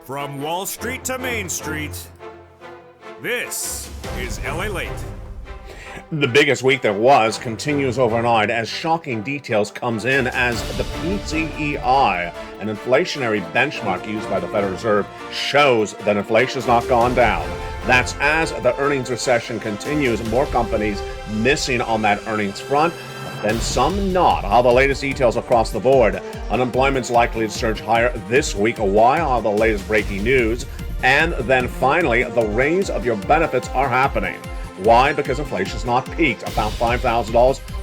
From Wall Street to Main Street, this is LA Late. The biggest week there was continues overnight as shocking details comes in as the PCEI, an inflationary benchmark used by the Federal Reserve, shows that inflation has not gone down. That's as the earnings recession continues, more companies missing on that earnings front, then some not. How the latest details across the board. Unemployment's likely to surge higher this week. Why? How the latest breaking news. And then finally, the raise of your benefits are happening. Why? Because inflation's not peaked. About $5,000.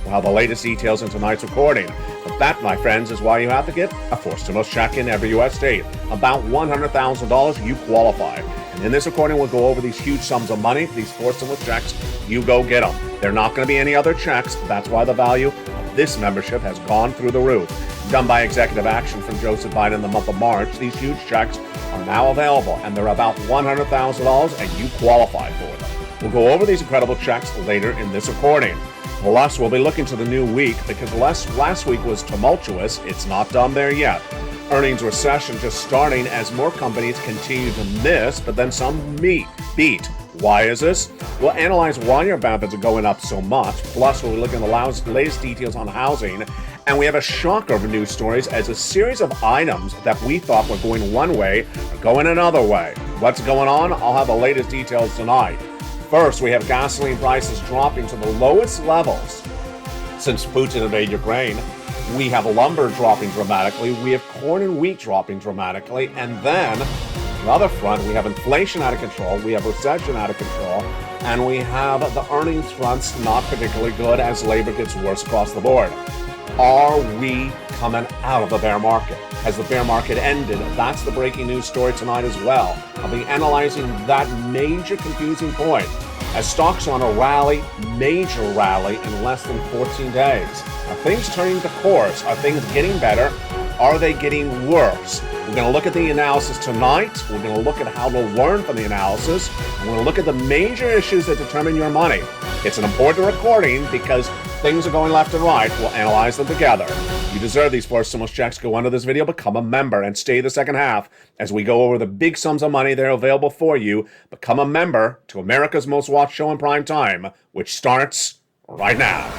We'll have the latest details in tonight's recording. But that, my friends, is why you have to get a forced stimulus check in every U.S. state. About $100,000, you qualify. And in this recording, we'll go over these huge sums of money, these forced stimulus checks. You go get them. There are not going to be any other checks. That's why the value of this membership has gone through the roof. Done by executive action from Joseph Biden in the month of March, these huge checks are now available, and they're about $100,000, and you qualify for them. We'll go over these incredible checks later in this recording. Plus, we'll be looking to the new week because last week was tumultuous. It's not done there yet. Earnings recession just starting as more companies continue to miss, but then some beat. Why is this? We'll analyze why your benefits are going up so much. Plus, we'll look at the latest details on housing. And we have a shocker of news stories as a series of items that we thought were going one way are going another way. What's going on? I'll have the latest details tonight. First, we have gasoline prices dropping to the lowest levels since Putin invaded Ukraine. We have lumber dropping dramatically. We have corn and wheat dropping dramatically. And then, on the other front, we have inflation out of control. We have recession out of control. And we have the earnings fronts not particularly good as labor gets worse across the board. Are we coming out of the bear market? Has the bear market ended? That's the breaking news story tonight as well. I'll be analyzing that major confusing point as stocks on a major rally in less than 14 days. Are things turning the course? Are things getting better? Are they getting worse? We're going to look at the analysis tonight. We're going to look at how to learn from the analysis. We're going to look at the major issues that determine your money. It's an important recording because things are going left and right. We'll analyze them together. You deserve these forced stimulus checks. Go under this video, become a member, and stay the second half as we go over the big sums of money that are available for you. Become a member to America's most watched show in prime time, which starts right now.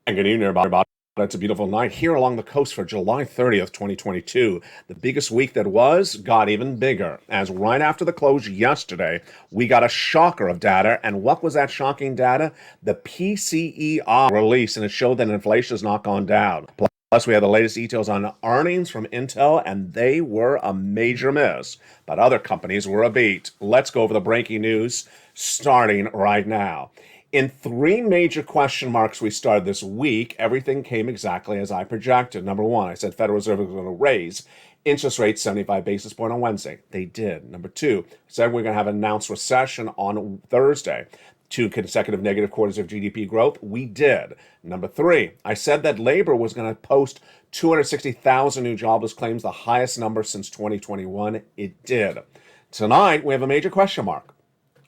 And good evening, everybody. It's a beautiful night here along the coast for July 30th, 2022. The biggest week that was got even bigger, as right after the close yesterday, we got a shocker of data. And what was that shocking data? The PCEI release, and it showed that inflation has not gone down. Plus, we had the latest details on earnings from Intel, and they were a major miss, but other companies were a beat. Let's go over the breaking news starting right now. In three major question marks we started this week, everything came exactly as I projected. Number one, I said Federal Reserve was going to raise interest rates 75 basis points on Wednesday. They did. Number two, I said we're going to have an announced recession on Thursday. 2 consecutive negative quarters of GDP growth. We did. Number three, I said that labor was going to post 260,000 new jobless claims, the highest number since 2021. It did. Tonight, we have a major question mark.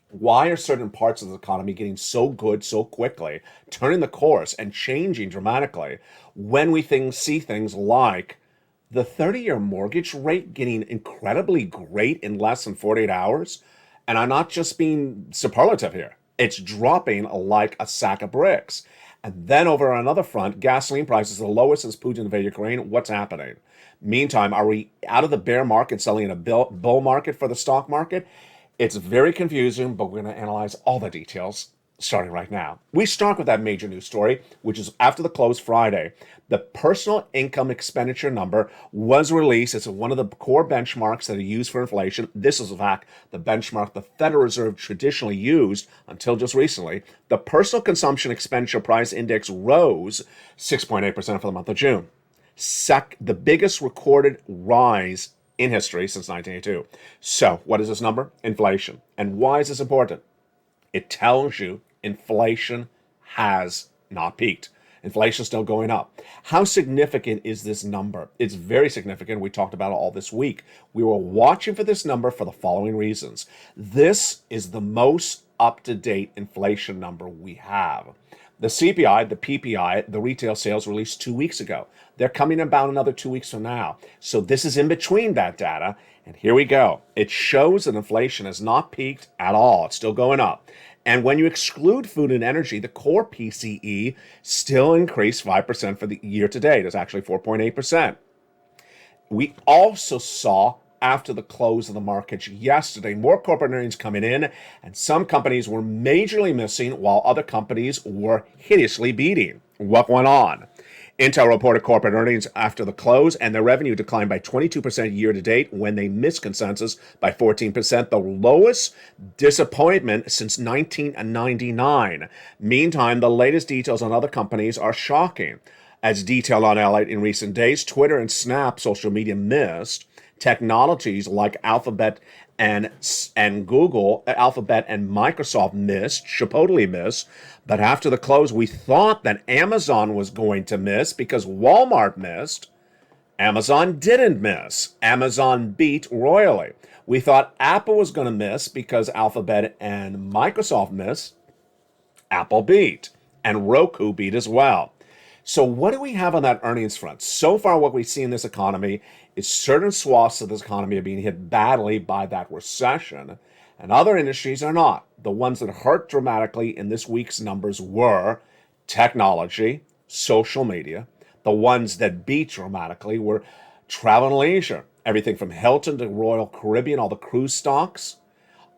Why are certain parts of the economy getting so good so quickly, turning the course and changing dramatically when we see things like the 30-year mortgage rate getting incredibly great in less than 48 hours? And I'm not just being superlative here. It's dropping like a sack of bricks. And then over on another front, gasoline prices are the lowest since Putin invaded Ukraine. What's happening? Meantime, are we out of the bear market, selling in a bull market for the stock market? It's very confusing, but we're going to analyze all the details starting right now. We start with that major news story, which is after the close Friday. The personal income expenditure number was released. It's one of the core benchmarks that are used for inflation. This is, in fact, the benchmark the Federal Reserve traditionally used until just recently. The personal consumption expenditure price index rose 6.8% for the month of June. the biggest recorded rise in history since 1982. So, what is this number? Inflation. And why is this important? It tells you inflation has not peaked. Inflation is still going up. How significant is this number? It's very significant. We talked about it all this week. We were watching for this number for the following reasons. This is the most up-to-date inflation number we have. The CPI, the PPI, the retail sales released 2 weeks ago. They're coming about another 2 weeks from now. So this is in between that data. And here we go. It shows that inflation has not peaked at all. It's still going up. And when you exclude food and energy, the core PCE still increased 5% for the year to date. It's actually 4.8%. We also saw, after the close of the markets yesterday, more corporate earnings coming in, and some companies were majorly missing while other companies were hideously beating. What went on? Intel reported corporate earnings after the close, and their revenue declined by 22% year to date when they missed consensus by 14%, the lowest disappointment since 1999. Meantime, the latest details on other companies are shocking. As detailed on L8 in recent days, Twitter and Snap social media missed. Technologies like Alphabet and Google, Alphabet and Microsoft missed, Chipotle missed. But after the close, we thought that Amazon was going to miss because Walmart missed. Amazon didn't miss. Amazon beat royally. We thought Apple was going to miss because Alphabet and Microsoft missed. Apple beat. And Roku beat as well. So what do we have on that earnings front? So far, what we see in this economy is certain swaths of this economy are being hit badly by that recession, and other industries are not. The ones that hurt dramatically in this week's numbers were technology, social media. The ones that beat dramatically were travel and leisure, everything from Hilton to Royal Caribbean, all the cruise stocks.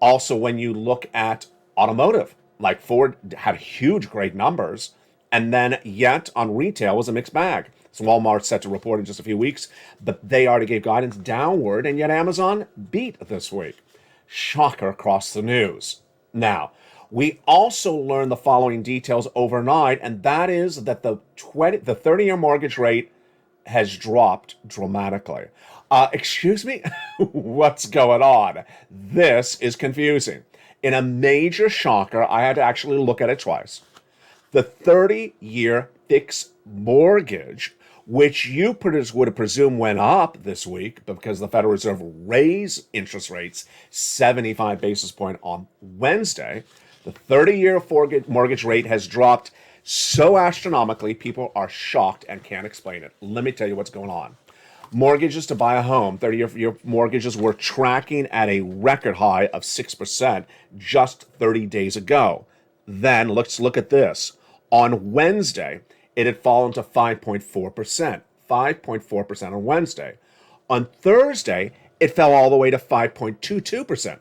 Also, when you look at automotive, like Ford had huge, great numbers, and then yet on retail was a mixed bag. So Walmart's set to report in just a few weeks, but they already gave guidance downward, and yet Amazon beat this week. Shocker across the news. Now, we also learned the following details overnight, and that is that the 30-year mortgage rate has dropped dramatically. Excuse me? What's going on? This is confusing. In a major shocker, I had to actually look at it twice. The 30-year fixed mortgage, which you would have presumed went up this week because the Federal Reserve raised interest rates 75 basis points on Wednesday, the 30-year mortgage rate has dropped so astronomically, people are shocked and can't explain it. Let me tell you what's going on. Mortgages to buy a home, 30-year mortgages were tracking at a record high of 6% just 30 days ago. Then let's look at this. On Wednesday, it had fallen to 5.4%. 5.4% on Wednesday. On Thursday, it fell all the way to 5.22%.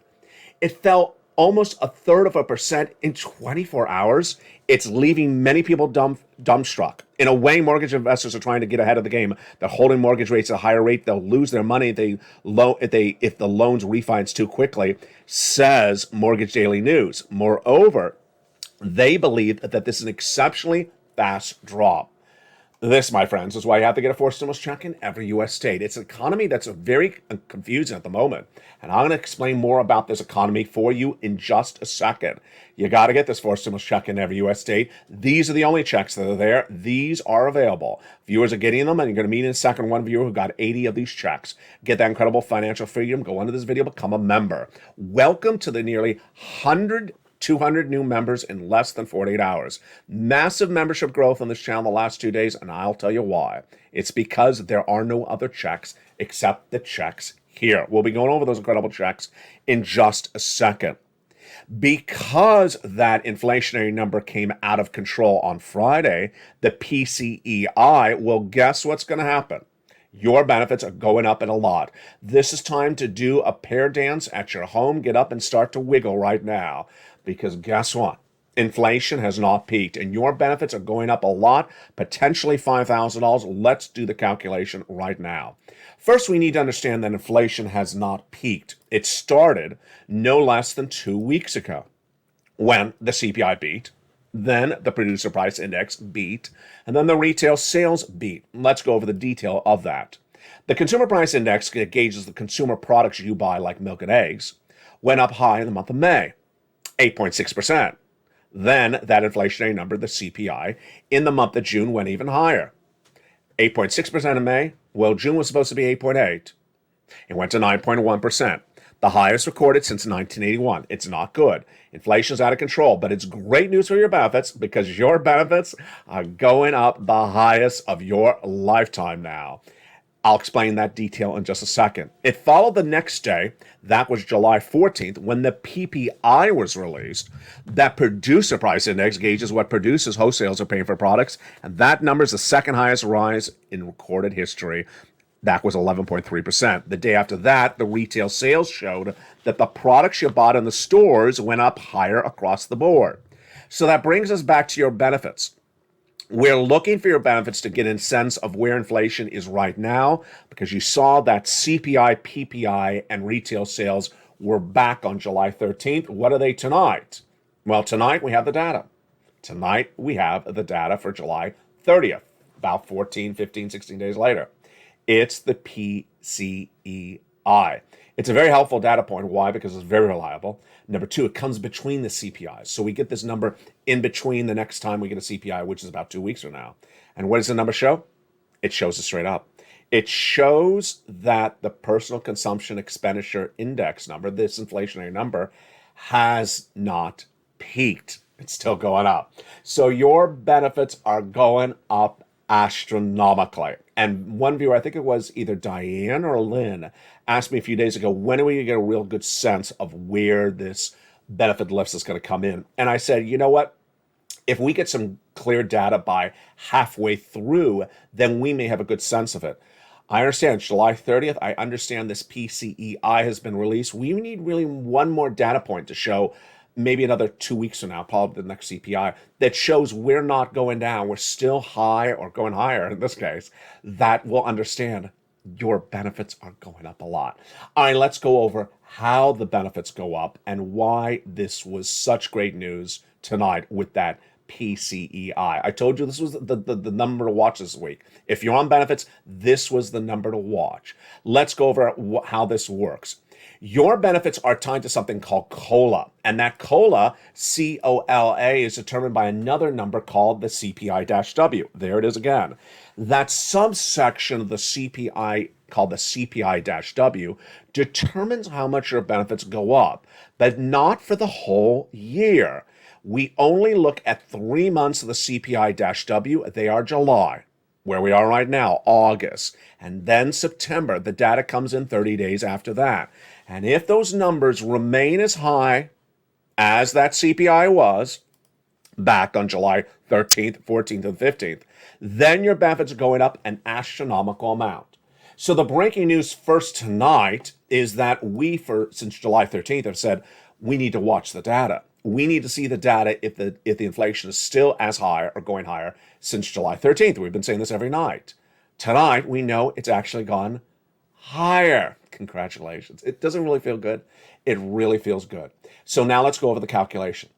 It fell almost 1/3% in 24 hours. It's leaving many people dumbstruck. In a way, mortgage investors are trying to get ahead of the game. They're holding mortgage rates at a higher rate. They'll lose their money if the loans refinance too quickly, says Mortgage Daily News. Moreover, they believe that this is an exceptionally fast drop. This, my friends, is why you have to get a forced stimulus check in every U.S. state. It's an economy that's very confusing at the moment. And I'm going to explain more about this economy for you in just a second. You got to get this forced stimulus check in every U.S. state. These are the only checks that are there. These are available. Viewers are getting them, and you're going to meet in a second one viewer who got 80 of these checks. Get that incredible financial freedom. Go under this video, become a member. Welcome to the nearly 200 new members in less than 48 hours. Massive membership growth on this channel the last 2 days, and I'll tell you why. It's because there are no other checks except the checks here. We'll be going over those incredible checks in just a second. Because that inflationary number came out of control on Friday, the PCEI, well, guess what's going to happen? Your benefits are going up in a lot. This is time to do a pear dance at your home. Get up and start to wiggle right now. Because guess what? Inflation has not peaked, and your benefits are going up a lot, potentially $5,000. Let's do the calculation right now. First, we need to understand that inflation has not peaked. It started no less than 2 weeks ago when the CPI beat, Then the producer price index beat, and then the retail sales beat. Let's go over the detail of that. The consumer price index gauges the consumer products you buy, like milk and eggs, went up high in the month of May, 8.6%. Then that inflationary number, the CPI, in the month of June went even higher, 8.6% in May. Well, June was supposed to be 8.8. It went to 9.1%, the highest recorded since 1981. It's not good. Inflation's out of control, but it's great news for your benefits because your benefits are going up the highest of your lifetime now. I'll explain that detail in just a second. It followed the next day, that was July 14th, when the PPI was released. That producer price index gauges what producers, wholesalers are paying for products, and that number is the second highest rise in recorded history. That was 11.3%. The day after that, the retail sales showed that the products you bought in the stores went up higher across the board. So that brings us back to your benefits. We're looking for your benefits to get a sense of where inflation is right now, because you saw that CPI, PPI, and retail sales were back on July 13th. What are they tonight? Well, tonight we have the data. Tonight we have the data for July 30th, about 14, 15, 16 days later. It's the PCEI. It's a very helpful data point. Why? Because it's very reliable. Number two, it comes between the CPIs. So we get this number in between the next time we get a CPI, which is about 2 weeks from now. And what does the number show? It shows it straight up. It shows that the personal consumption expenditure index number, this inflationary number, has not peaked. It's still going up. So your benefits are going up astronomically. And one viewer, I think it was either Diane or Lynn, asked me a few days ago, when are we going to get a real good sense of where this benefit lift is going to come in? And I said, you know what? If we get some clear data by halfway through, then we may have a good sense of it. I understand it's July 30th. I understand this PCEI has been released. We need really one more data point to show, maybe another 2 weeks from now, probably the next CPI, that shows we're not going down. We're still high or going higher in this case. That will understand your benefits are going up a lot. All right, let's go over how the benefits go up and why this was such great news tonight with that PCEI. I told you this was the number to watch this week. If you're on benefits, this was the number to watch. Let's go over how this works. Your benefits are tied to something called COLA, and that COLA, C-O-L-A, is determined by another number called the CPI-W. There it is again. That subsection of the CPI, called the CPI-W, determines how much your benefits go up, but not for the whole year. We only look at 3 months of the CPI-W. They are July, where we are right now, August, and then September. The data comes in 30 days after that. And if those numbers remain as high as that CPI was back on July 13th, 14th, and 15th, then your benefits are going up an astronomical amount. So the breaking news first tonight is that since July 13th, have said we need to watch the data. We need to see the data if the inflation is still as high or going higher since July 13th. We've been saying this every night. Tonight, we know it's actually gone higher. Congratulations. It doesn't really feel good. It really feels good. So now let's go over the calculation.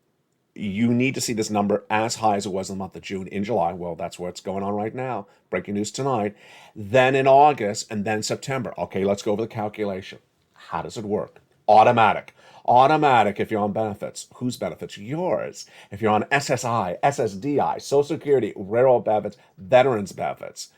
You need to see this number as high as it was in the month of June, in July. Well, that's what's going on right now. Breaking news tonight. Then in August, and then September. Okay, let's go over the calculation. How does it work? Automatic. Automatic if you're on benefits. Whose benefits? Yours. If you're on SSI, SSDI, Social Security, Railroad benefits, Veterans benefits.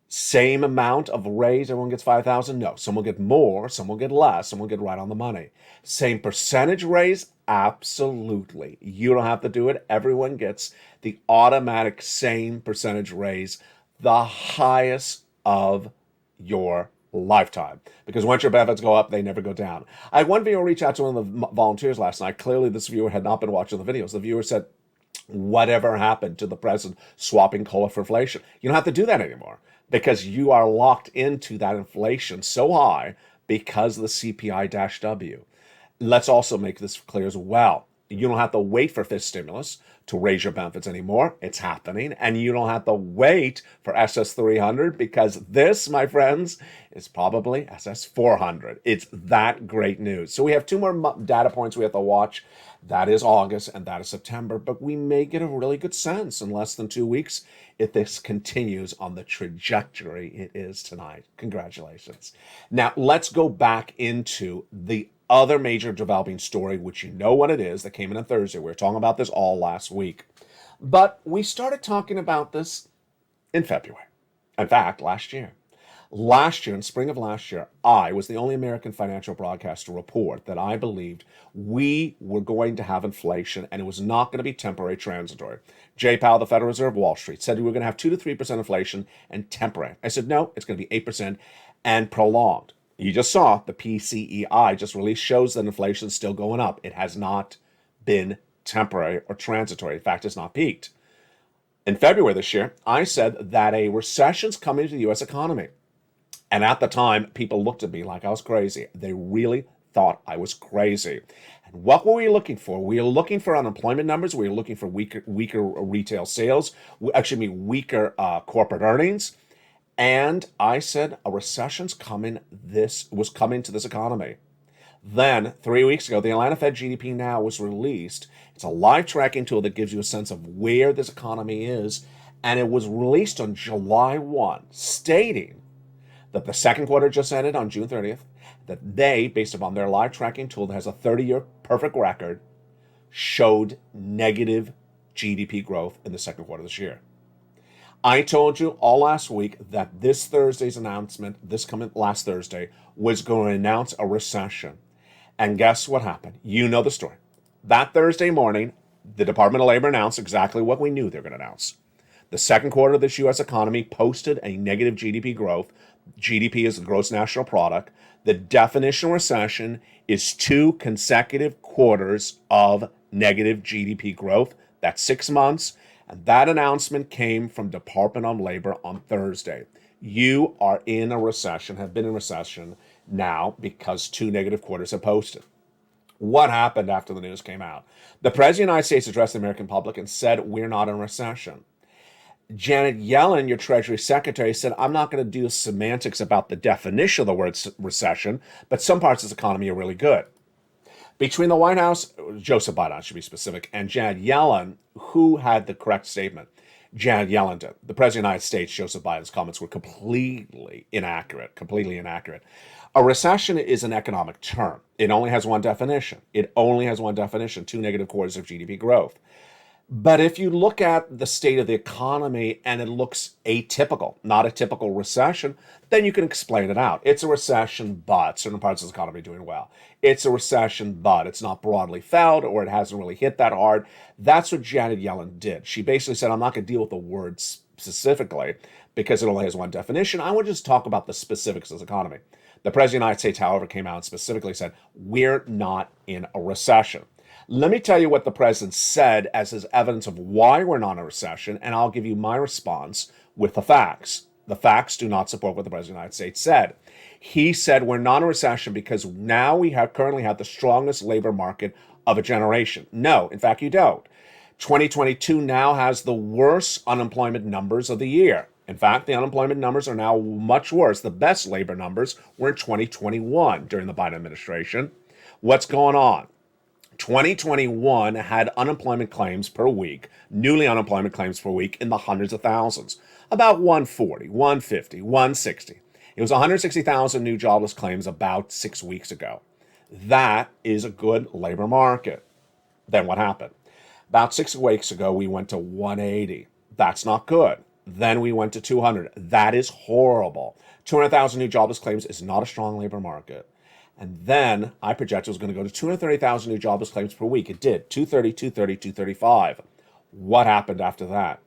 Same amount of raise, everyone gets $5,000? No. Some will get more, some will get less, some will get right on the money. Same percentage raise? Absolutely. You don't have to do it. Everyone gets the automatic same percentage raise, the highest of your lifetime. Because once your benefits go up, they never go down. I had one viewer reach out to one of the volunteers last night. Clearly, this viewer had not been watching the videos. The viewer said, whatever happened to the president swapping COLA for inflation? You don't have to do that anymore because you are locked into that inflation so high because of the CPI-W. Let's also make this clear as well. You don't have to wait for fifth stimulus to raise your benefits anymore. It's happening. And you don't have to wait for SS 300 because this, my friends, is probably SS 400. It's that great news. So we have two more data points we have to watch. That is August and that is September, but we may get a really good sense in less than 2 weeks if this continues on the trajectory it is tonight. Congratulations. Now, let's go back into the other major developing story, which you know what it is, that came in on Thursday. We were talking about this all last week. But we started talking about this in February. In fact, last year. Last year, in spring of last year, I was the only American financial broadcaster to report that I believed we were going to have inflation and it was not going to be temporary, transitory. Jay Powell, the Federal Reserve, Wall Street, said we were going to have 2 to 3% inflation and temporary. I said, no, it's going to be 8% and prolonged. You just saw the PCEI just released shows that inflation is still going up. It has not been temporary or transitory. In fact, it's not peaked. In February this year, I said that a recession's coming to the U.S. economy. And at the time, people looked at me like I was crazy. They really thought I was crazy. And what were we looking for? We were looking for unemployment numbers. We were looking for weaker retail sales, weaker corporate earnings. And I said a recession's coming. This was coming to this economy. Then, 3 weeks ago, the Atlanta Fed GDP Now was released. It's a live tracking tool that gives you a sense of where this economy is. And it was released on July 1, stating that the second quarter just ended on June 30th, that they, based upon their live tracking tool that has a 30-year perfect record, showed negative GDP growth in the second quarter of this year. I told you all last week that this Thursday's announcement, last Thursday, was going to announce a recession. And guess what happened? You know the story. That Thursday morning, the Department of Labor announced exactly what we knew they were going to announce. The second quarter of this U.S. economy posted a negative GDP growth. GDP is the gross national product. The definition of recession is 2 consecutive quarters of negative GDP growth. That's 6 months. And that announcement came from Department of Labor on Thursday. You are in a recession, have been in recession now because 2 negative quarters have posted. What happened after the news came out? The President of the United States addressed the American public and said, we're not in recession. Janet Yellen, your Treasury Secretary, said, I'm not going to do semantics about the definition of the word recession, but some parts of this economy are really good. Between the White House, Joseph Biden, I should be specific, and Janet Yellen, who had the correct statement? Janet Yellen did. The President of the United States, Joseph Biden's comments were completely inaccurate. A recession is an economic term. It only has one definition. 2 negative quarters of GDP growth. But if you look at the state of the economy and it looks atypical, not a typical recession, then you can explain it out. It's a recession, but certain parts of the economy are doing well. It's a recession, but it's not broadly felt or it hasn't really hit that hard. That's what Janet Yellen did. She basically said, I'm not going to deal with the words specifically because it only has one definition. I want to just talk about the specifics of the economy. The President of the United States, however, came out and specifically said, we're not in a recession. Let me tell you what the president said as his evidence of why we're not in a recession, and I'll give you my response with the facts. The facts do not support what the President of the United States said. He said we're not in a recession because now we currently have the strongest labor market of a generation. No, in fact, you don't. 2022 now has the worst unemployment numbers of the year. In fact, the unemployment numbers are now much worse. The best labor numbers were in 2021 during the Biden administration. What's going on? 2021 had unemployment claims per week, newly unemployment claims per week in the hundreds of thousands, about 140, 150, 160. It was 160,000 new jobless claims about 6 weeks ago. That is a good labor market. Then what happened? About 6 weeks ago, we went to 180. That's not good. Then we went to 200. That is horrible. 200,000 new jobless claims is not a strong labor market. And then I projected it was going to go to 230,000 new jobless claims per week. It did. 230, 230, 235. What happened after that?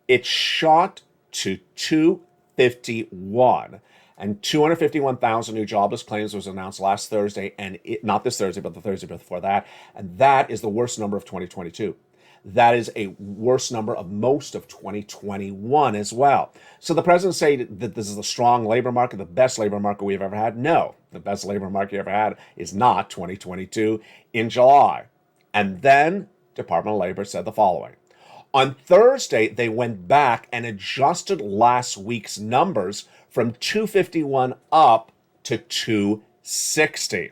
It shot to 251. And 251,000 new jobless claims was announced last Thursday, and not this Thursday, but the Thursday before that. And that is the worst number of 2022. That is a worse number of most of 2021 as well. So the president said that this is a strong labor market, the best labor market we've ever had. No, the best labor market you ever had is not 2022 in July. And then Department of Labor said the following. On Thursday, they went back and adjusted last week's numbers from 251 up to 260.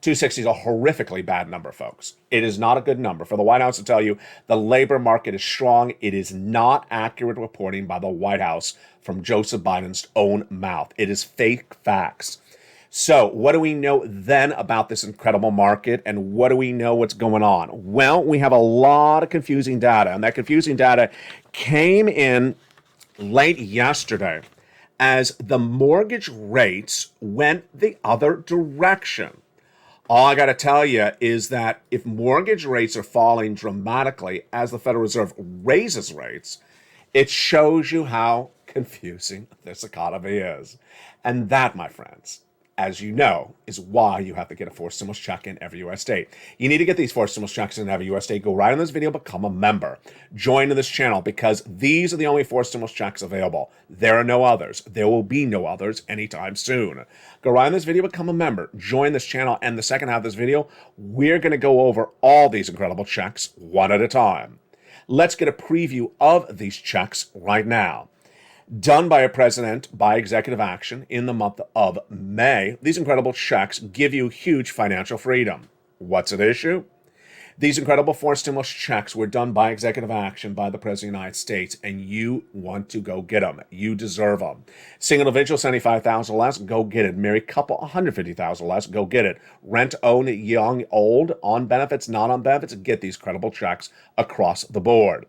260 is a horrifically bad number, folks. It is not a good number. For the White House to tell you the labor market is strong, it is not accurate reporting by the White House from Joseph Biden's own mouth. It is fake facts. So what do we know then about this incredible market, and what do we know what's going on? Well, we have a lot of confusing data, and that confusing data came in late yesterday as the mortgage rates went the other direction. All I got to tell you is that if mortgage rates are falling dramatically as the Federal Reserve raises rates, it shows you how confusing this economy is. And that, my friends, as you know, is why you have to get a forced stimulus check in every U.S. state. You need to get these forced stimulus checks in every U.S. state. Go right on this video, become a member. Join this channel because these are the only forced stimulus checks available. There are no others. There will be no others anytime soon. Go right on this video, become a member. Join this channel, and the second half of this video, we're going to go over all these incredible checks one at a time. Let's get a preview of these checks right now. Done by a president by executive action in the month of May, these incredible checks give you huge financial freedom. What's at issue? These incredible forced stimulus checks were done by executive action by the President of the United States, and you want to go get them. You deserve them. Single individual, $75,000 less, go get it. Married couple, $150,000 less, go get it. Rent, own, young, old, on benefits, not on benefits, get these credible checks across the board.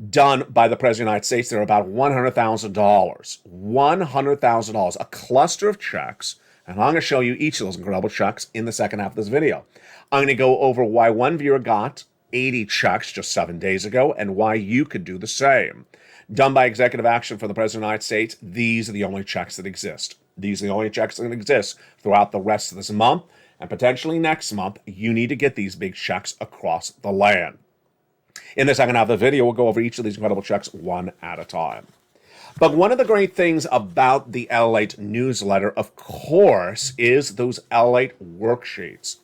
Done by the President of the United States, they're about $100,000. $100,000, a cluster of checks, and I'm going to show you each of those incredible checks in the second half of this video. I'm going to go over why one viewer got 80 checks just 7 days ago and why you could do the same. Done by executive action for the President of the United States, these are the only checks that exist. These are the only checks that exist throughout the rest of this month, and potentially next month. You need to get these big checks across the land. In the second half of the video, we'll go over each of these incredible checks one at a time. But one of the great things about the LATE newsletter, of course, is those LATE worksheets.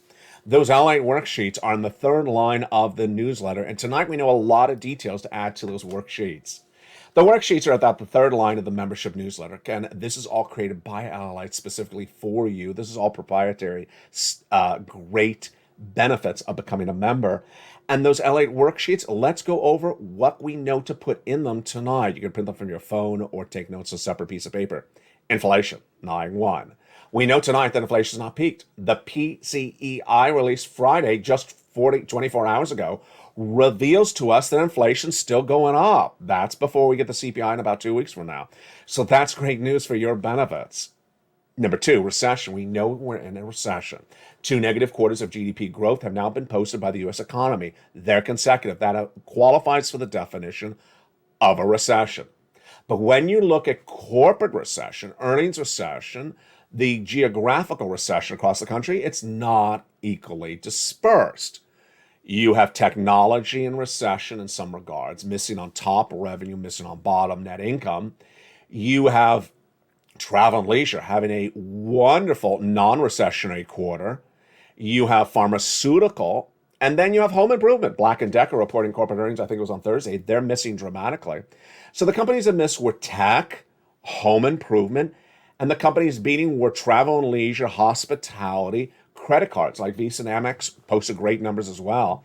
Those LATE worksheets are in the third line of the newsletter, and tonight we know a lot of details to add to those worksheets. The worksheets are about the third line of the membership newsletter, and this is all created by LATE specifically for you. This is all proprietary, great benefits of becoming a member. And those LATE worksheets, let's go over what we know to put in them tonight. You can print them from your phone or take notes on a separate piece of paper. Inflation, 9-1. We know tonight that inflation is not peaked. The PCEI released Friday, just 24 hours ago, reveals to us that inflation's still going up. That's before we get the CPI in about 2 weeks from now. So that's great news for your benefits. Number two, recession. We know we're in a recession. 2 negative quarters of GDP growth have now been posted by the U.S. economy. They're consecutive. That qualifies for the definition of a recession. But when you look at corporate recession, earnings recession, the geographical recession across the country, it's not equally dispersed. You have technology in recession in some regards, missing on top revenue, missing on bottom net income. You have travel and leisure having a wonderful non-recessionary quarter. You have pharmaceutical, and then you have home improvement. Black & Decker reporting corporate earnings, I think it was on Thursday. They're missing dramatically. So the companies that missed were tech, home improvement, and the companies beating were travel and leisure, hospitality, credit cards like Visa and Amex posted great numbers as well.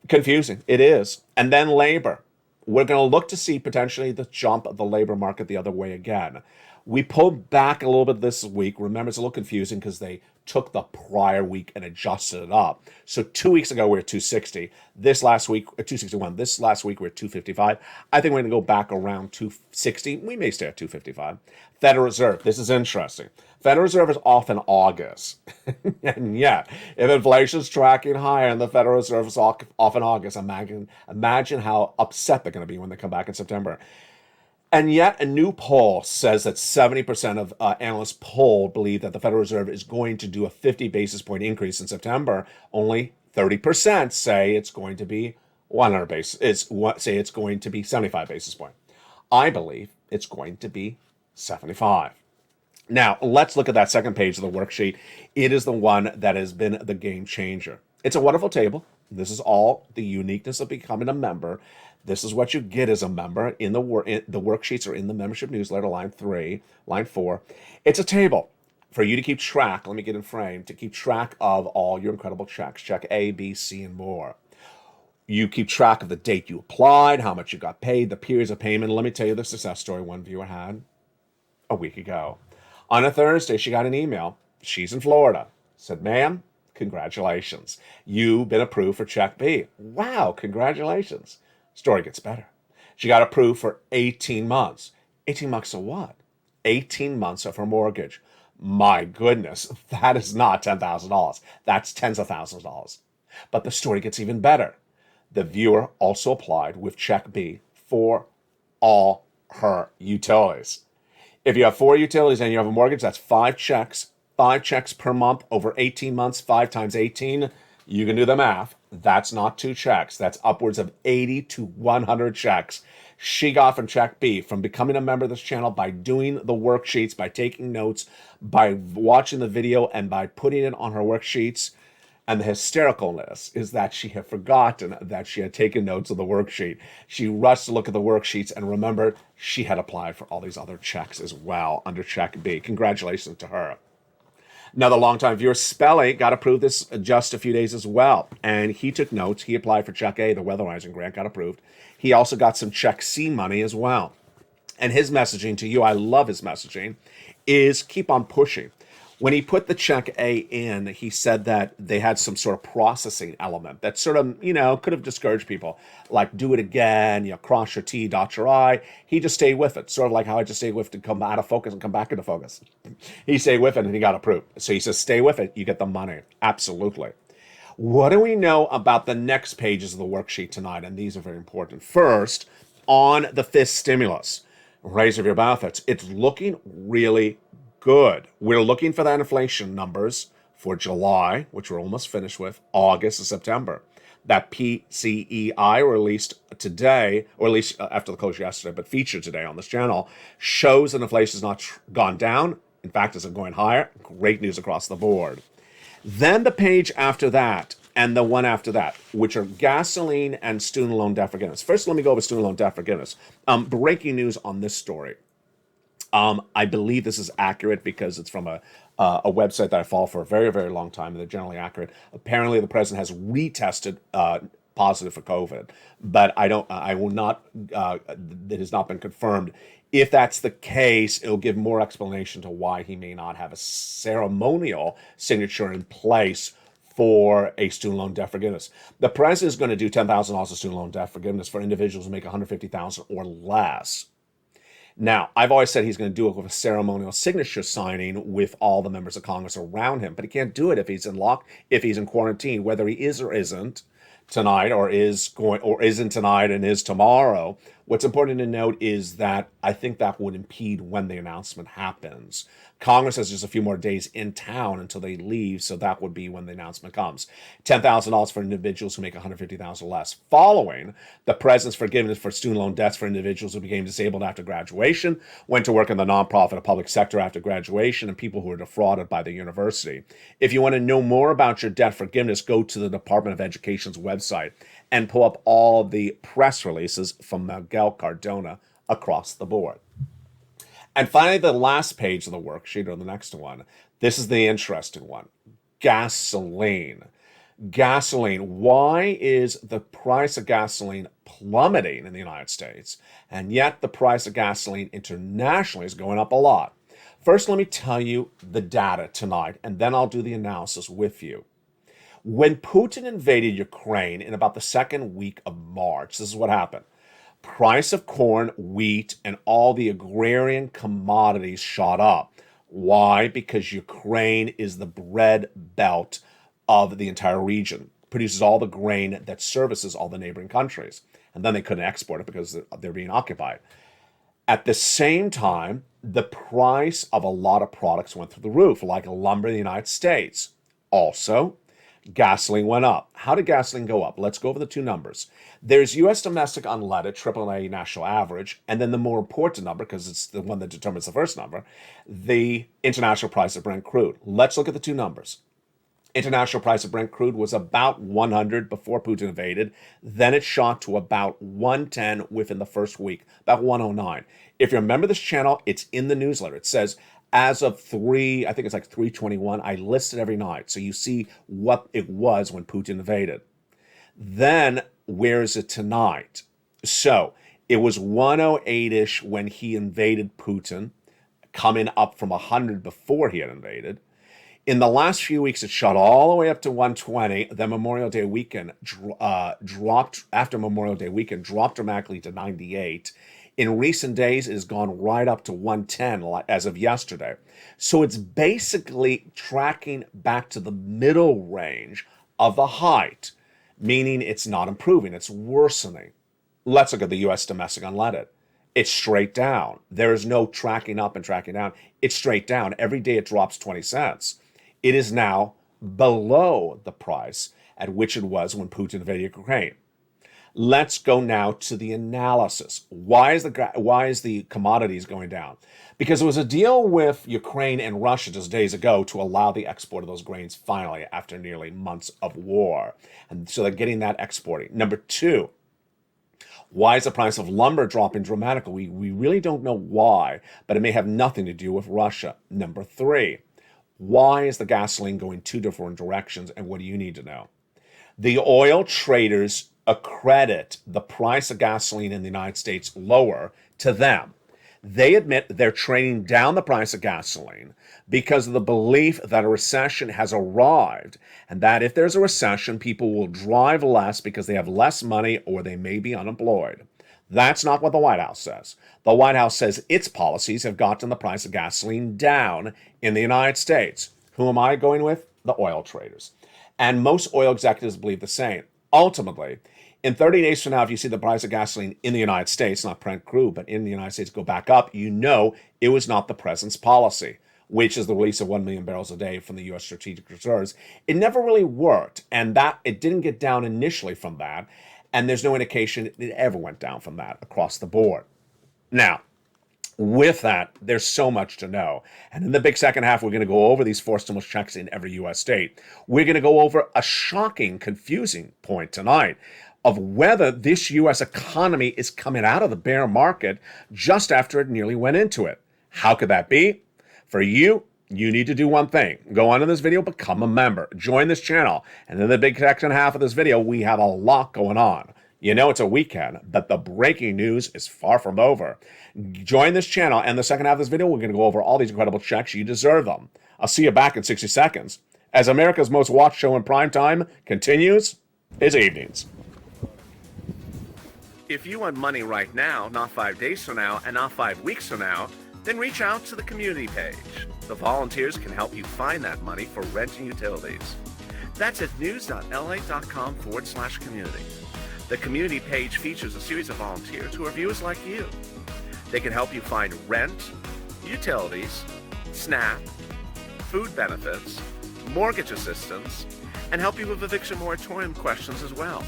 Confusing, it is. And then labor. We're going to look to see potentially the jump of the labor market the other way again. We pulled back a little bit this week. Remember, it's a little confusing because they took the prior week and adjusted it up. So 2 weeks ago, we were at 260. This last week, 261. This last week, we're at 255. I think we're going to go back around 260. We may stay at 255. Federal Reserve. This is interesting. Federal Reserve is off in August. And yet, if inflation's tracking higher and the Federal Reserve is off in August, imagine how upset they're going to be when they come back in September. And yet, a new poll says that 70% of analysts polled believe that the Federal Reserve is going to do a 50 basis point increase in September. Only 30% say it's going to be 100 basis. Say it's going to be 75 basis point. I believe it's going to be 75. Now, let's look at that second page of the worksheet. It is the one that has been the game changer. It's a wonderful table. This is all the uniqueness of becoming a member. This is what you get as a member. The worksheets are in the membership newsletter, line 3, line 4. It's a table. for you to keep track, let me get in frame, to keep track of all your incredible checks, check A, B, C, and more. You keep track of the date you applied, how much you got paid, the periods of payment. Let me tell you the success story one viewer had a week ago. On a Thursday, she got an email. She's in Florida. Said, ma'am, congratulations. You've been approved for check B. Wow, congratulations. Story gets better. She got approved for 18 months. 18 months of what? 18 months of her mortgage. My goodness, that is not $10,000. That's tens of thousands of dollars. But the story gets even better. The viewer also applied with check B for all her utilities. If you have 4 utilities and you have a mortgage, that's 5 checks per month over 18 months, 5 times 18. You can do the math. That's not 2 checks. That's upwards of 80 to 100 checks she got from check B from becoming a member of this channel, by doing the worksheets, by taking notes, by watching the video, and by putting it on her worksheets. And the hystericalness is that she had forgotten that she had taken notes of the worksheet. She rushed to look at the worksheets and remembered she had applied for all these other checks as well under check B. Congratulations to her. Now, the longtime viewer Spelly got approved this just a few days as well. And he took notes. He applied for check A, the weatherizing grant, got approved. He also got some check C money as well. And his messaging to you, I love his messaging, is keep on pushing. When he put the check A in, he said that they had some sort of processing element that sort of, could have discouraged people. Like, do it again, cross your T, dot your I. He just stayed with it. Sort of like how I just stayed with it to come out of focus and come back into focus. He stayed with it and he got approved. So he says, stay with it, you get the money. Absolutely. What do we know about the next pages of the worksheet tonight? And these are very important. First, on the fifth stimulus, raise of your benefits. It's looking really good. We're looking for that inflation numbers for July, which we're almost finished with, August and September. That PCEI released today, or at least after the close yesterday, but featured today on this channel, shows that inflation has not gone down. In fact, it's going higher. Great news across the board. Then the page after that and the one after that, which are gasoline and student loan debt forgiveness. First, let me go over student loan debt forgiveness. Breaking news on this story. I believe this is accurate because it's from a website that I follow for a very, very long time, and they're generally accurate. Apparently, the president has retested positive for COVID, but I will not, it has not been confirmed. If that's the case, it'll give more explanation to why he may not have a ceremonial signature in place for a student loan debt forgiveness. The president is going to do $10,000 of student loan debt forgiveness for individuals who make $150,000 or less. Now, I've always said he's going to do it with a ceremonial signature signing with all the members of Congress around him, but he can't do it if he's in quarantine, whether he is or isn't tonight, or isn't tonight and is tomorrow. What's important to note is that I think that would impede when the announcement happens. Congress has just a few more days in town until they leave, so that would be when the announcement comes. $10,000 for individuals who make $150,000 less. Following the president's forgiveness for student loan debts for individuals who became disabled after graduation, went to work in the nonprofit or public sector after graduation, and people who were defrauded by the university. If you want to know more about your debt forgiveness, go to the Department of Education's website and pull up all the press releases from Miguel Cardona across the board. And finally, the last page of the worksheet, or the next one, this is the interesting one. Gasoline. Gasoline. Why is the price of gasoline plummeting in the United States, and yet the price of gasoline internationally is going up a lot? First, let me tell you the data tonight, and then I'll do the analysis with you. When Putin invaded Ukraine in about the second week of March, this is what happened. Price of corn, wheat, and all the agrarian commodities shot up. Why? Because Ukraine is the bread belt of the entire region. Produces all the grain that services all the neighboring countries. And then they couldn't export it because they're being occupied. At the same time, the price of a lot of products went through the roof, like lumber in the United States. Also, gasoline went up. How did gasoline go up? Let's go over the two numbers. There's U.S. domestic unleaded, AAA national average, and then the more important number, because it's the one that determines the first number, the international price of Brent crude. Let's look at the two numbers. International price of Brent crude was about 100 before Putin invaded. Then it shot to about 110 within the first week, about 109. If you remember this channel, it's in the newsletter. It says As of I think it's like 3:21, I list it every night. So you see what it was when Putin invaded. Then where is it tonight? So it was 108-ish when he invaded Putin, coming up from 100 before he had invaded. In the last few weeks, it shot all the way up to 120. Then Memorial Day weekend dropped, after Memorial Day weekend, dropped dramatically to 98. In recent days, it has gone right up to 110 as of yesterday. So it's basically tracking back to the middle range of the height, meaning it's not improving, it's worsening. Let's look at the U.S. domestic unleaded. It's straight down. There is no tracking up and tracking down. It's straight down. Every day it drops 20 cents. It is now below the price at which it was when Putin invaded Ukraine. Let's go now to the analysis. Why is the commodities going down? Because there was a deal with Ukraine and Russia just days ago to allow the export of those grains finally after nearly months of war. And so they're getting that exporting. Number two, why is the price of lumber dropping dramatically? We really don't know why, but it may have nothing to do with Russia. Number three, why is the gasoline going two different directions, and what do you need to know? The oil traders accredit the price of gasoline in the United States lower to them. They admit they're trading down the price of gasoline because of the belief that a recession has arrived, and that if there's a recession, people will drive less because they have less money or they may be unemployed. That's not what the White House says. The White House says its policies have gotten the price of gasoline down in the United States. Who am I going with? The oil traders. And most oil executives believe the same. Ultimately, in 30 days from now, if you see the price of gasoline in the United States, not Brent crude, but in the United States go back up, you know it was not the president's policy, which is the release of 1 million barrels a day from the U.S. strategic reserves. It never really worked, and that it didn't get down initially from that, and there's no indication it ever went down from that across the board. Now, with that, there's so much to know. And in the big second half, we're going to go over these 4 stimulus checks in every U.S. state. We're going to go over a shocking, confusing point tonight of whether this U.S. economy is coming out of the bear market just after it nearly went into it. How could that be? For you, you need to do one thing. Go on in this video, become a member. Join this channel. And in the big second half of this video, we have a lot going on. You know it's a weekend, but the breaking news is far from over. Join this channel, and the second half of this video, we're going to go over all these incredible checks. You deserve them. I'll see you back in 60 seconds. As America's most watched show in prime time continues, its evenings. If you want money right now, not 5 days from now, and not 5 weeks from now, then reach out to the community page. The volunteers can help you find that money for rent and utilities. That's at news.la.com/community. The community page features a series of volunteers who are viewers like you. They can help you find rent, utilities, SNAP, food benefits, mortgage assistance, and help you with eviction moratorium questions as well.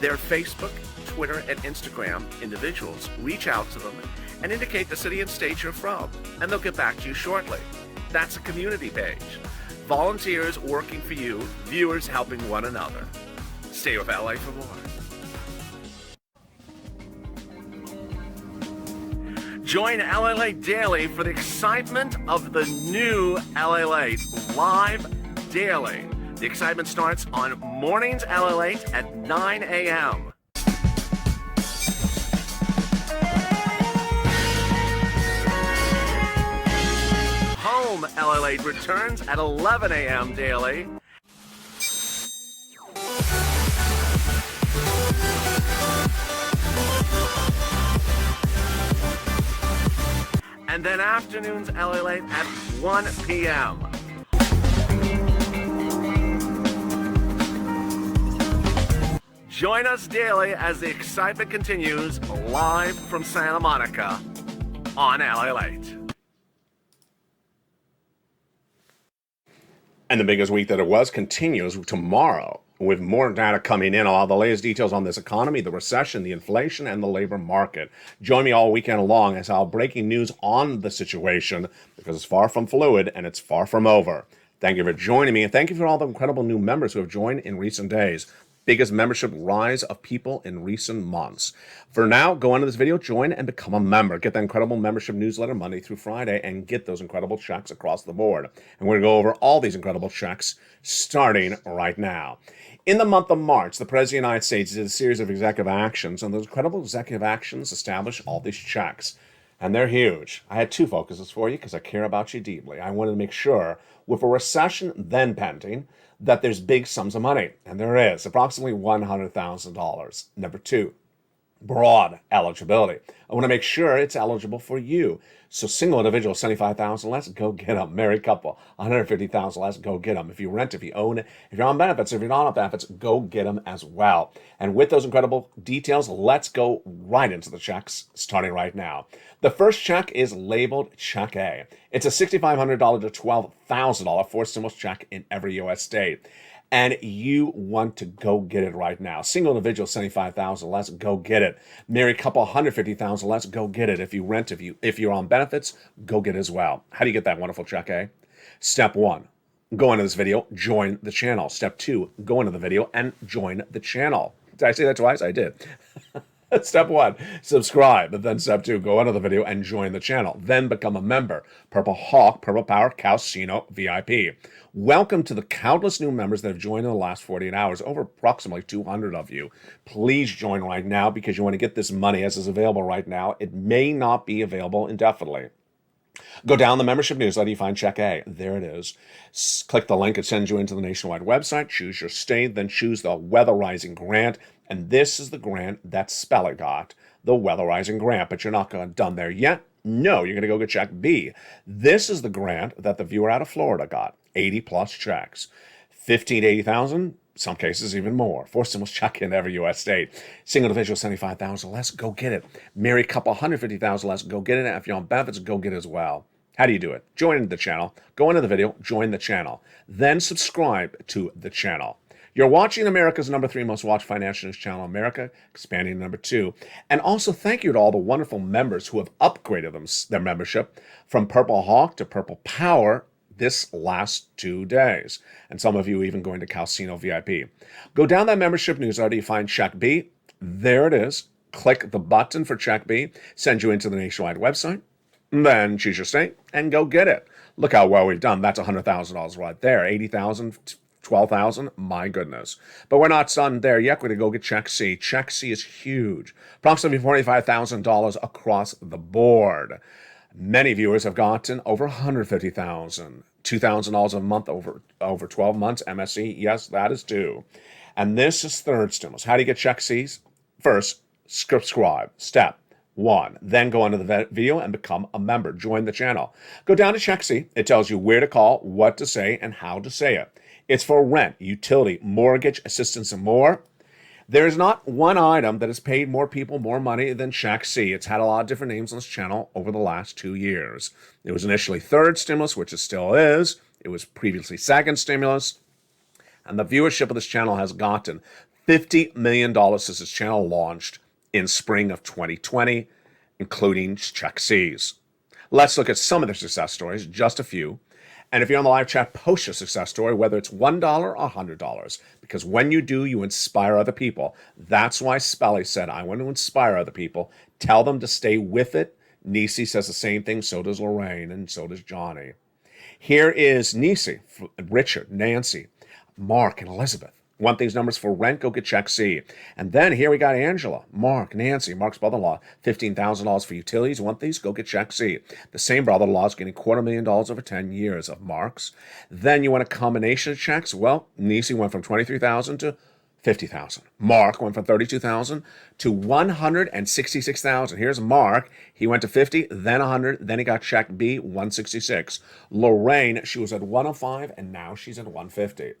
Their Facebook, Twitter, and Instagram individuals reach out to them and indicate the city and state you're from, and they'll get back to you shortly. That's a community page. Volunteers working for you, viewers helping one another. Stay with LA for more. Join LA Late Daily for the excitement of the new LA Late live daily. The excitement starts on mornings LA Late at 9 a.m. Home LA Late returns at 11 a.m. daily. And then afternoons LA Late at 1 p.m. Join us daily as the excitement continues live from Santa Monica on LA Late. And the biggest week that it was continues tomorrow with more data coming in. All the latest details on this economy, the recession, the inflation, and the labor market. Join me all weekend long as I'll breaking news on the situation because it's far from fluid and it's far from over. Thank you for joining me, and thank you for all the incredible new members who have joined in recent days. biggest membership rise of people in recent months. For now, go onto this video, join, and become a member. Get that incredible membership newsletter Monday through Friday and get those incredible checks across the board. And we're going to go over all these incredible checks starting right now. In the month of March, the President of the United States did a series of executive actions, and those incredible executive actions establish all these checks. And they're huge. I had two focuses for you because I care about you deeply. I wanted to make sure, with a recession then pending, that there's big sums of money. And there is, approximately $100,000. Number two, broad eligibility. I want to make sure it's eligible for you. So single individual, 75,000 less, go get them. Married couple, 150,000 less, go get them. If you rent, if you own it, if you're on benefits, if you're not on benefits, go get them as well. And with those incredible details, let's go right into the checks, starting right now. The first check is labeled Check A. It's a $6,500 to $12,000 forced stimulus check in every U.S. state. And you want to go get it right now. Single individual, 75,000 less, go get it. Married couple, 150,000 less, go get it. If you rent, if you're on benefits, go get it as well. How do you get that wonderful check, eh? Step one, go into this video, join the channel. Step two, go into the video and join the channel. Did I say that twice? I did. Step one, subscribe. And then step two, go into the video and join the channel. Then become a member. Purple Hawk, Purple Power, Casino VIP. Welcome to the countless new members that have joined in the last 48 hours, over approximately 200 of you. Please join right now because you want to get this money as is available right now. It may not be available indefinitely. Go down the membership newsletter, you find Check A. There it is. Click the link, it sends you into the nationwide website. Choose your state, then choose the Weatherizing Grant. And this is the grant that Speller got, the Weatherizing Grant. But you're not done there yet. No, you're going to go get Check B. This is the grant that the viewer out of Florida got. 80 plus checks. 15 to 80,000, some cases even more. Forced stimulus check in every U.S. state. Single individual, 75,000 less, go get it. Married couple, 150,000 less, go get it. And if you're on benefits, go get it as well. How do you do it? Join the channel. Go into the video, join the channel. Then subscribe to the channel. You're watching America's #3 most watched financial news channel in America, expanding to #2. And also thank you to all the wonderful members who have upgraded their membership from Purple Hawk to Purple Power this last 2 days. And some of you even going to Casino VIP. Go down that membership newsletter, you find Check B. There it is. Click the button for Check B, send you into the nationwide website, then choose your state and go get it. Look how well we've done. That's $100,000 right there. 80,000, 12,000, my goodness. But we're not done there yet. We're going to go get Check C. Check C is huge. Approximately $45,000 across the board. Many viewers have gotten over $150,000. $2,000 a month over 12 months. MSC, yes, that is due. And this is third stimulus. How do you get Check C's? First, subscribe. Step one. Then go onto the video and become a member. Join the channel. Go down to Check C. It tells you where to call, what to say, and how to say it. It's for rent, utility, mortgage, assistance, and more. There is not one item that has paid more people more money than Check C. It's had a lot of different names on this channel over the last 2 years. It was initially third stimulus, which it still is. It was previously second stimulus. And the viewership of this channel has gotten $50 million since this channel launched in spring of 2020, including Check C's. Let's look at some of their success stories, just a few. And if you're on the live chat, post your success story, whether it's $1 or $100, because when you do, you inspire other people. That's why Spelly said, I want to inspire other people. Tell them to stay with it. Nisi says the same thing. So does Lorraine, and so does Johnny. Here is Nisi, Richard, Nancy, Mark, and Elizabeth. Want these numbers for rent? Go get Check C. And then here we got Angela, Mark, Nancy, Mark's brother-in-law, $15,000 for utilities. Want these? Go get Check C. The same brother-in-law is getting $250,000 over 10 years of Mark's. Then you want a combination of checks? Well, Nisi went from $23,000 to $50,000. Mark went from $32,000 to $166,000. Here's Mark. He went to 50, then 100, then he got Check B, 166. Lorraine, she was at 105, and now she's at 150.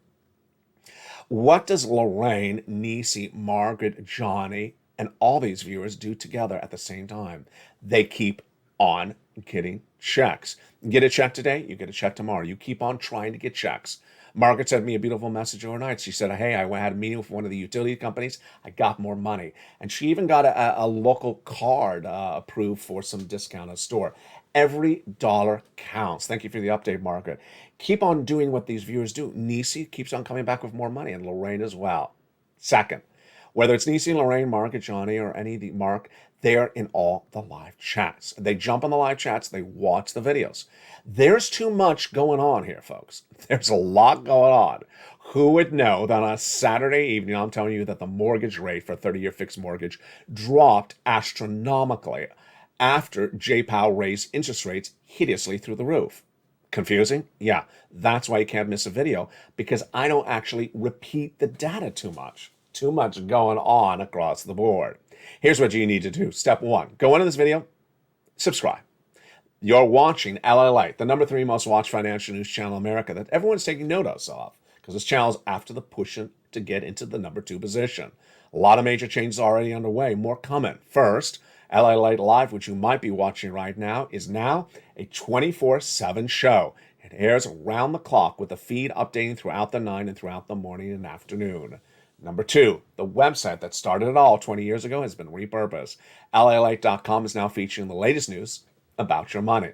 What does Lorraine, Nisi, Margaret, Johnny, and all these viewers do together at the same time? They keep on getting checks. Get a check today, you get a check tomorrow. You keep on trying to get checks. Margaret sent me a beautiful message overnight. She said, hey, I had a meeting with one of the utility companies. I got more money. And she even got a local card approved for some discount at a store. Every dollar counts. Thank you for the update, Margaret. Keep on doing what these viewers do. Nisi keeps on coming back with more money, and Lorraine as well. Second, whether it's Niecy, Lorraine, Mark, or Johnny, or any of the Mark, they're in all the live chats. They jump on the live chats, they watch the videos. There's too much going on here, folks. There's a lot going on. Who would know that on a Saturday evening, I'm telling you that the mortgage rate for a 30-year fixed mortgage dropped astronomically after J. Powell raised interest rates hideously through the roof. Confusing? Yeah, that's why you can't miss a video, because I don't actually repeat the data too much. Too much going on across the board. Here's what you need to do. Step one, go into this video, subscribe. You're watching LALATE, the number 3 most watched financial news channel in America that everyone's taking notice of, because this channel's after the pushing to get into the number 2 position. A lot of major changes already underway, more coming. First, LALATE Live, which you might be watching right now, is now a 24/7 show. It airs around the clock with the feed updating throughout the night and throughout the morning and afternoon. Number 2, the website that started it all 20 years ago has been repurposed. LALATE.com is now featuring the latest news about your money.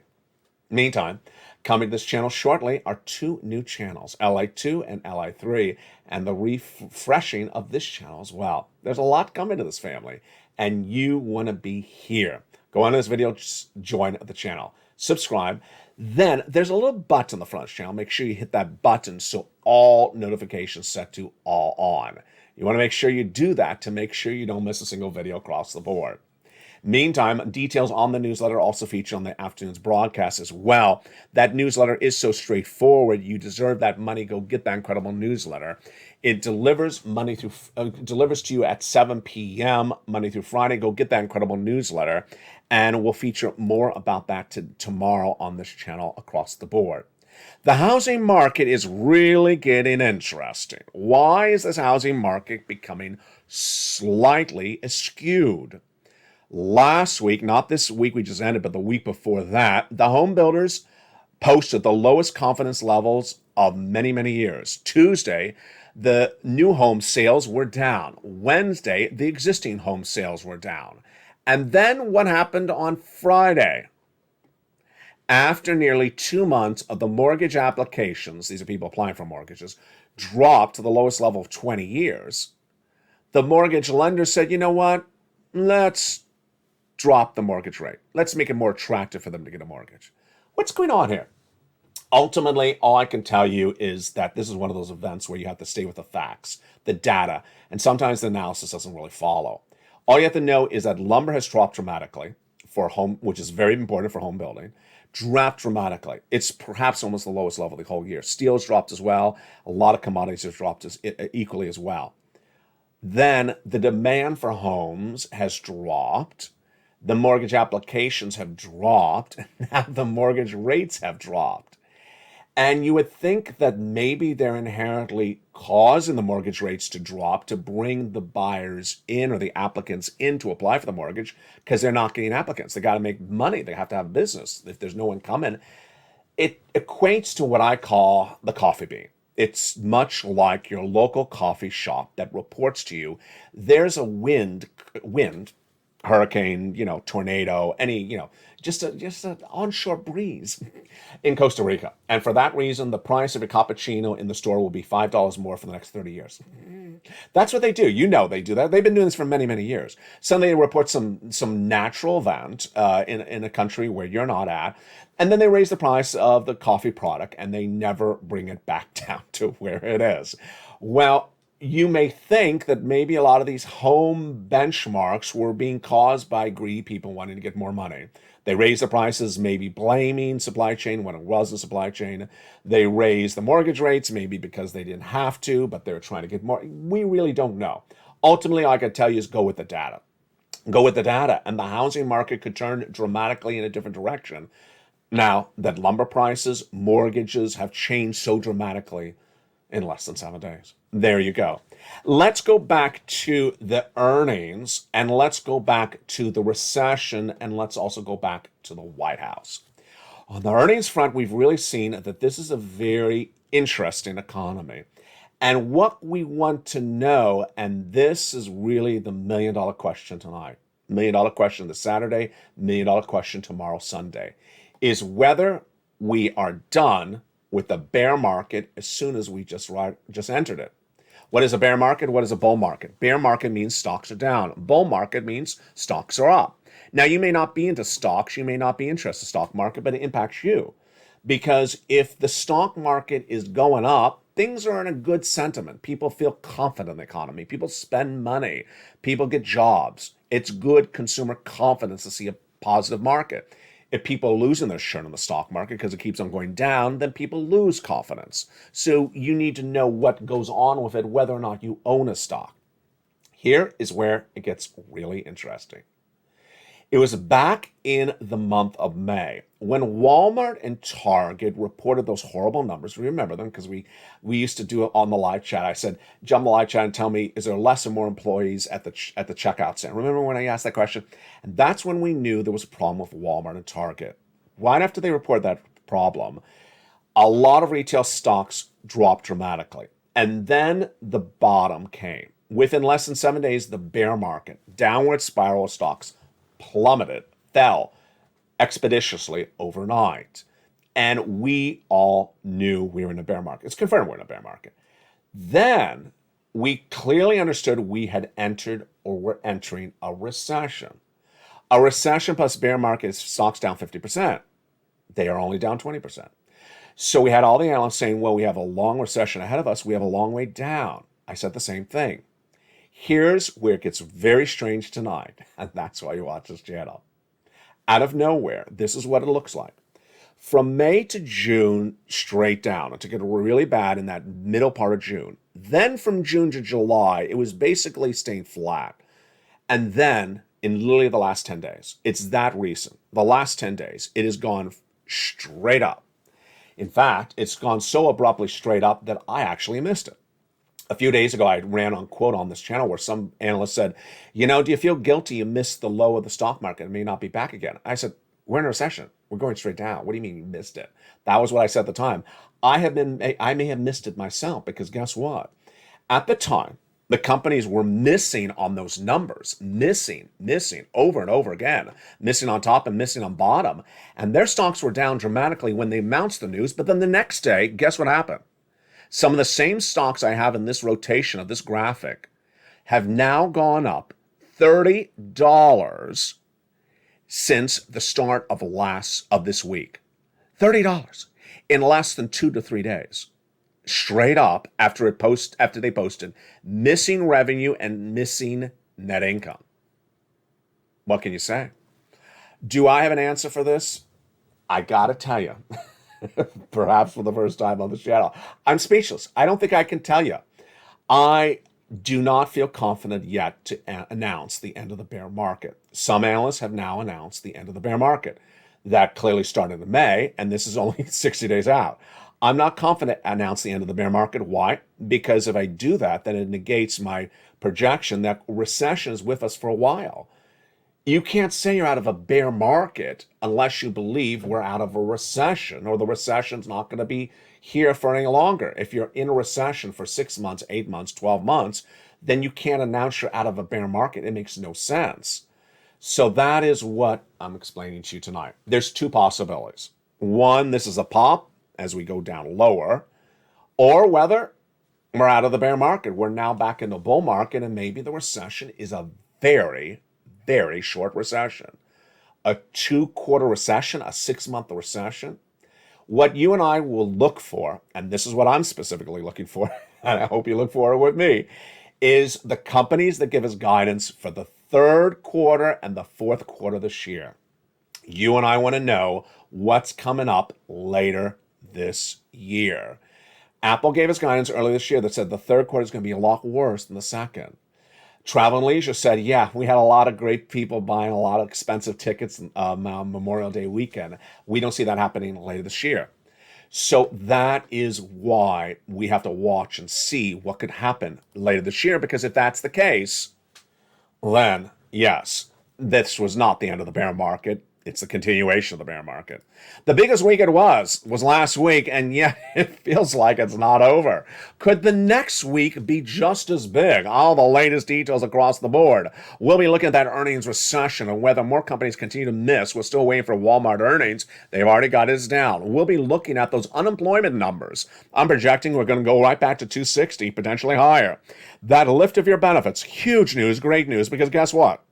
Meantime, coming to this channel shortly are 2 new channels, LA2 and LA3, and the refreshing of this channel as well. There's a lot coming to this family, and you want to be here. Go on to this video, just join the channel, subscribe. Then there's a little button on the front of the channel. Make sure you hit that button so all notifications set to all on. You want to make sure you do that to make sure you don't miss a single video across the board. Meantime, details on the newsletter also feature on the afternoon's broadcast as well. That newsletter is so straightforward. You deserve that money. Go get that incredible newsletter. It delivers delivers to you at 7 p.m. Monday through Friday. Go get that incredible newsletter, and we'll feature more about that tomorrow on this channel across the board. The housing market is really getting interesting. Why is this housing market becoming slightly skewed? Last week, not this week we just ended, but the week before that, the home builders posted the lowest confidence levels of many, many years. Tuesday, the new home sales were down. Wednesday, the existing home sales were down. And then what happened on Friday? After nearly 2 months of the mortgage applications, these are people applying for mortgages, dropped to the lowest level of 20 years, the mortgage lender said, you know what? Let's drop the mortgage rate. Let's make it more attractive for them to get a mortgage. What's going on here? Ultimately, all I can tell you is that this is one of those events where you have to stay with the facts, the data, and sometimes the analysis doesn't really follow. All you have to know is that lumber has dropped dramatically for home, which is very important for home building, dropped dramatically. It's perhaps almost the lowest level the whole year. Steel's dropped as well. A lot of commodities have dropped equally as well. Then the demand for homes has dropped. The mortgage applications have dropped. Now the mortgage rates have dropped. And you would think that maybe they're inherently causing the mortgage rates to drop to bring the buyers in or the applicants in to apply for the mortgage, because they're not getting applicants. They got to make money. They have to have business. If there's no one coming, it equates to what I call the coffee bean. It's much like your local coffee shop that reports to you there's a wind, hurricane, tornado, any, just an onshore breeze in Costa Rica. And for that reason, the price of a cappuccino in the store will be $5 more for the next 30 years. That's what they do. They do that. They've been doing this for many, many years. Suddenly they report some natural event in a country where you're not at, and then they raise the price of the coffee product, and they never bring it back down to where it is. Well, you may think that maybe a lot of these home benchmarks were being caused by greedy people wanting to get more money. They raised the prices, maybe blaming supply chain when it wasn't supply chain. They raised the mortgage rates, maybe because they didn't have to, but they were trying to get more. We really don't know. Ultimately, all I can tell you is go with the data. Go with the data, and the housing market could turn dramatically in a different direction now that lumber prices, mortgages have changed so dramatically in less than 7 days. There you go. Let's go back to the earnings, and let's go back to the recession, and let's also go back to the White House. On the earnings front, we've really seen that this is a very interesting economy. And what we want to know, and this is really the million-dollar question tonight, million-dollar question this Saturday, million-dollar question tomorrow, Sunday, is whether we are done with the bear market as soon as we just entered it. What is a bear market? What is a bull market? Bear market means stocks are down. Bull market means stocks are up. Now, you may not be into stocks, you may not be interested in the stock market, but it impacts you. Because if the stock market is going up, things are in a good sentiment. People feel confident in the economy. People spend money. People get jobs. It's good consumer confidence to see a positive market. If people are losing their shirt in the stock market because it keeps on going down, then people lose confidence. So you need to know what goes on with it, whether or not you own a stock. Here is where it gets really interesting. It was back in the month of May when Walmart and Target reported those horrible numbers. We remember them because we used to do it on the live chat. I said, jump on the live chat and tell me, is there less or more employees at the checkout center? Remember when I asked that question? And that's when we knew there was a problem with Walmart and Target. Right after they reported that problem, a lot of retail stocks dropped dramatically. And then the bottom came. Within less than 7 days, the bear market, downward spiral of stocks, plummeted, fell expeditiously overnight. And we all knew we were in a bear market. It's confirmed we're in a bear market. Then we clearly understood we had entered or were entering a recession. A recession plus bear market is stocks down 50%. They are only down 20%. So we had all the analysts saying, well, we have a long recession ahead of us. We have a long way down. I said the same thing. Here's where it gets very strange tonight, and that's why you watch this channel. Out of nowhere, this is what it looks like. From May to June, straight down. It took it really bad in that middle part of June. Then from June to July, it was basically staying flat. And then, in literally the last 10 days, it's that recent. The last 10 days, it has gone straight up. In fact, it's gone so abruptly straight up that I actually missed it. A few days ago, I ran on quote on this channel where some analyst said, do you feel guilty you missed the low of the stock market and may not be back again? I said, we're in a recession. We're going straight down. What do you mean you missed it? That was what I said at the time. I may have missed it myself because guess what? At the time, the companies were missing on those numbers, missing over and over again, missing on top and missing on bottom. And their stocks were down dramatically when they announced the news. But then the next day, guess what happened? Some of the same stocks I have in this rotation of this graphic have now gone up $30 since the start of this week. $30 in less than 2 to 3 days. Straight up after they posted missing revenue and missing net income. What can you say? Do I have an answer for this? I gotta tell you. Perhaps for the first time on the channel, I'm speechless. I don't think I can tell you. I do not feel confident yet to announce the end of the bear market. Some analysts have now announced the end of the bear market. That clearly started in May, and this is only 60 days out. I'm not confident to announce the end of the bear market. Why? Because if I do that, then it negates my projection that recession is with us for a while. You can't say you're out of a bear market unless you believe we're out of a recession or the recession's not going to be here for any longer. If you're in a recession for 6 months, 8 months, 12 months, then you can't announce you're out of a bear market. It makes no sense. So that is what I'm explaining to you tonight. There's two possibilities. One, this is a pop as we go down lower, or whether we're out of the bear market. We're now back in the bull market, and maybe the recession is a very short recession. A 2-quarter recession, a 6-month recession. What you and I will look for, and this is what I'm specifically looking for, and I hope you look for it with me, is the companies that give us guidance for the third quarter and the fourth quarter this year. You and I want to know what's coming up later this year. Apple gave us guidance earlier this year that said the third quarter is going to be a lot worse than the second. Travel and Leisure said, yeah, we had a lot of great people buying a lot of expensive tickets Memorial Day weekend. We don't see that happening later this year. So that is why we have to watch and see what could happen later this year, because if that's the case, then yes, this was not the end of the bear market. It's the continuation of the bear market. The biggest week it was last week, and yet it feels like it's not over. Could the next week be just as big? All the latest details across the board. We'll be looking at that earnings recession and whether more companies continue to miss. We're still waiting for Walmart earnings. They've already got us down. We'll be looking at those unemployment numbers. I'm projecting we're going to go right back to 260, potentially higher. That lift of your benefits, huge news, great news, because guess what?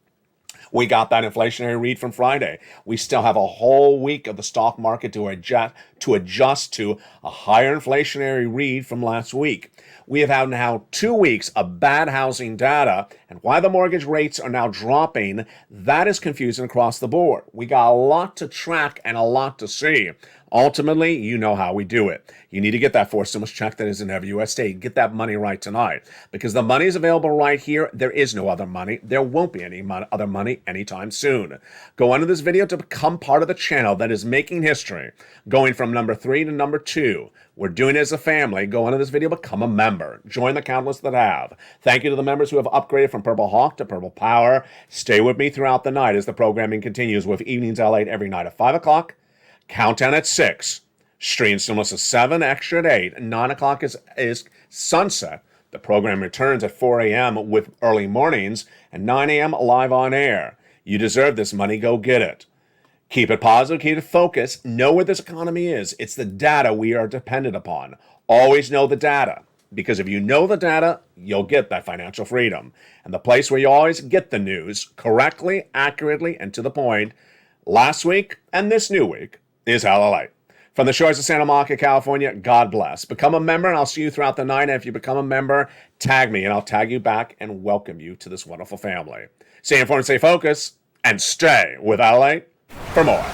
We got that inflationary read from Friday. We still have a whole week of the stock market to adjust to a higher inflationary read from last week. We have had now 2 weeks of bad housing data, and why the mortgage rates are now dropping, that is confusing across the board. We got a lot to track and a lot to see. Ultimately, you know how we do it. You need to get that forced stimulus check that is in every USD. Get that money right tonight. Because the money is available right here. There is no other money. There won't be any other money anytime soon. Go under this video to become part of the channel that is making history. Going from number 3 to number 2. We're doing it as a family. Go under this video, become a member. Join the countless that have. Thank you to the members who have upgraded from Purple Hawk to Purple Power. Stay with me throughout the night as the programming continues with Evenings LA every night at 5 o'clock. Countdown at 6. Stream stimulus at 7, extra at 8. 9 o'clock is sunset. The program returns at 4 a.m. with early mornings and 9 a.m. live on air. You deserve this money. Go get it. Keep it positive. Keep it focused. Know where this economy is. It's the data we are dependent upon. Always know the data. Because if you know the data, you'll get that financial freedom. And the place where you always get the news correctly, accurately, and to the point, last week and this new week, is LLA. From the shores of Santa Monica, California, God bless. Become a member, and I'll see you throughout the night. And if you become a member, tag me, and I'll tag you back and welcome you to this wonderful family. Stay informed, stay focused, and stay with LLA for more.